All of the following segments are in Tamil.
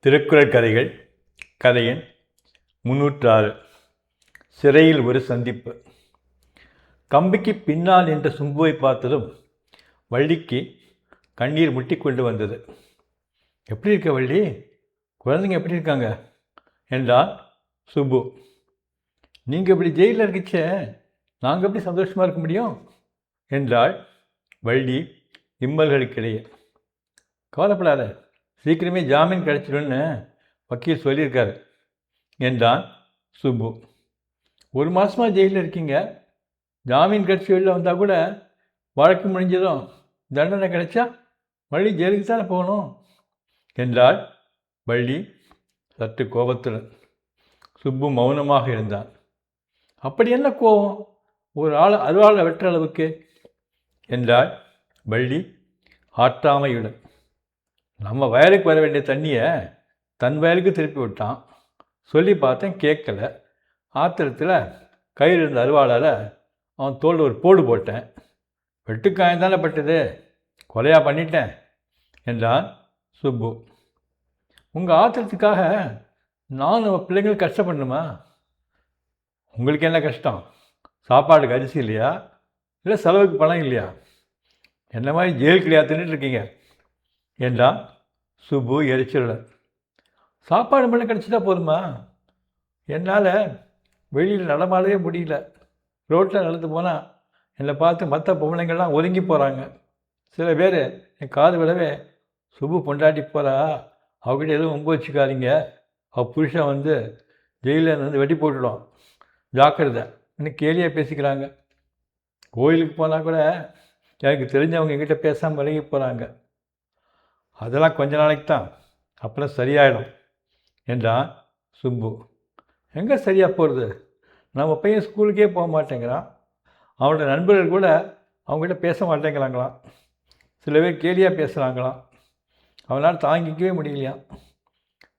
திருக்குறள் கதைகள் கதை எண் 306. சிறையில் ஒரு சந்திப்பு. கம்பிக்கு பின்னால் என்ற சும்புவை பார்த்ததும் வள்ளிக்கு கண்ணீர் முட்டி கொண்டு வந்தது. எப்படி இருக்க வள்ளி? குழந்தைங்க எப்படி இருக்காங்க என்றான் சுப்பு. நீங்கள் இப்படி ஜெயிலில் இருக்கச்ச நாங்கள் எப்படி சந்தோஷமாக இருக்க முடியும் என்றாள் வள்ளி இம்மல்களுக்கிடையே. கவலைப்படாத, சீக்கிரமே ஜாமீன் கிடச்சிடும்னு வக்கீல் சொல்லியிருக்காரு என்றான் சுப்பு. ஒரு மாதமாக ஜெயிலில் இருக்கீங்க, ஜாமீன் கிடச்சி வெளியில் வந்தால் கூட வழக்கு முடிஞ்சதும் தண்டனை கிடைச்சா வள்ளி ஜெயிலுக்கு தானே போகணும் என்றாள் வள்ளி சற்று கோபத்துடன். சுப்பு மௌனமாக இருந்தான். அப்படி என்ன கோபம் ஒரு அருவாளை வெற்ற அளவுக்கு என்றாள் வள்ளி ஆற்றாமையுடன். நம்ம வயலுக்கு வர வேண்டிய தண்ணியை தன் வயலுக்கு திருப்பி விட்டான். சொல்லி பார்த்தேன், கேட்கல. ஆத்திரத்தில் கையில் இருந்த அருவாளால் அவன் தோல் ஒரு போடு போட்டேன். வெட்டுக்காயம் தானே பட்டது, கொலையாக பண்ணிட்டேன் என்றான் சுப்பு. உங்கள் ஆத்திரத்துக்காக நானும் பிள்ளைங்களுக்கு கஷ்டப்படணுமா? உங்களுக்கு என்ன கஷ்டம்? சாப்பாடுக்கு அரிசி இல்லையா, இல்லை செலவுக்கு பணம் இல்லையா? என்ன மாதிரி ஜெயிலுக்கு இல்லையா தின்னுட்டுருக்கீங்க என்றான் சுப்பு எரிச்சலுடன். சாப்பாடு மட்டும் கிடச்சிட்டா போதுமா? என்னால் வெளியில் நடமாடவே முடியல. ரோட்டில் நடந்து போனால் என்னை பார்த்து மற்ற பொம்பளைங்கள்லாம் ஒதுங்கி போகிறாங்க. சில பேர் என் காது விடவே, சுப்பு பொண்டாட்டி போகிறா, அவகிட்ட எதுவும் ஒம்பு வச்சுக்காதீங்க, அவள் புருஷன் வந்து ஜெயிலில் வந்து வெட்டி போட்டுடும், ஜாக்கிரதை இன்னும் கேலியாக பேசிக்கிறாங்க. கோயிலுக்கு போனால் கூட எனக்கு தெரிஞ்சவங்க எங்கிட்ட பேசாமல் விலகி போகிறாங்க. அதெல்லாம் கொஞ்ச நாளைக்கு தான், அப்புறம் சரியாயிடும் என்றான் சுப்பு. எங்கே சரியாக போகிறது? நம்ம பையன் ஸ்கூலுக்கே போக மாட்டேங்கிறான். அவனோட நண்பர்கள் கூட அவங்ககிட்ட பேச மாட்டேங்கிறாங்களாம். சில பேர் கேலியாக பேசுகிறாங்களாம். அவனால் தாங்கிக்கவே முடியலையாம்.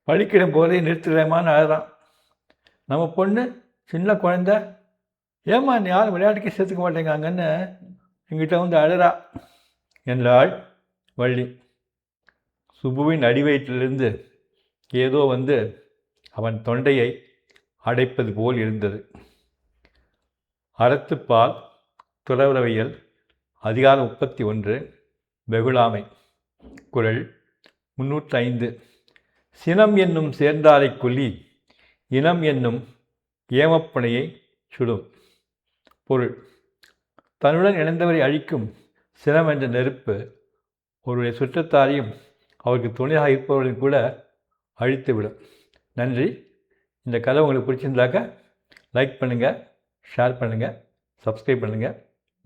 பள்ளிக்கிடம் போகிறதே நிறுத்துறேமான்னு அழுறான். நம்ம பொண்ணு சின்ன குழந்த, ஏம்மா நீ யாரும் விளையாட்டுக்கே சேர்த்துக்க மாட்டேங்காங்கன்னு எங்கிட்ட வந்து அழுறா என்றாள் வள்ளி. சுப்புவின் அடிவயிற்றிலிருந்து ஏதோ வந்து அவன் தொண்டையை அடைப்பது போல் இருந்தது. அறத்துப்பால் துறவரவியல் அதிகாரம் 31 வெகுளாமை. குறள் 305. சினம் என்னும் சேர்ந்தாரை கொல்லி இனம் என்னும் ஏமப்பனையை சுடும். பொருள்: தன்னுடன் இணைந்தவரை அழிக்கும் சினம் என்ற நெருப்பு ஒருவருடைய சுற்றத்தாரையும் அவருக்கு துணையாக இருப்பவர்களையும் கூட அழித்துவிடும். நன்றி. இந்த கதை உங்களுக்கு பிடிச்சிருந்தாக்க லைக் பண்ணுங்கள், ஷேர் பண்ணுங்கள், சப்ஸ்கிரைப் பண்ணுங்கள்.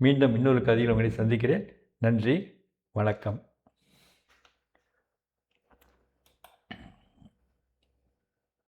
மீண்டும் இன்னொரு கதையில் உங்களை சந்திக்கிறேன். நன்றி, வணக்கம்.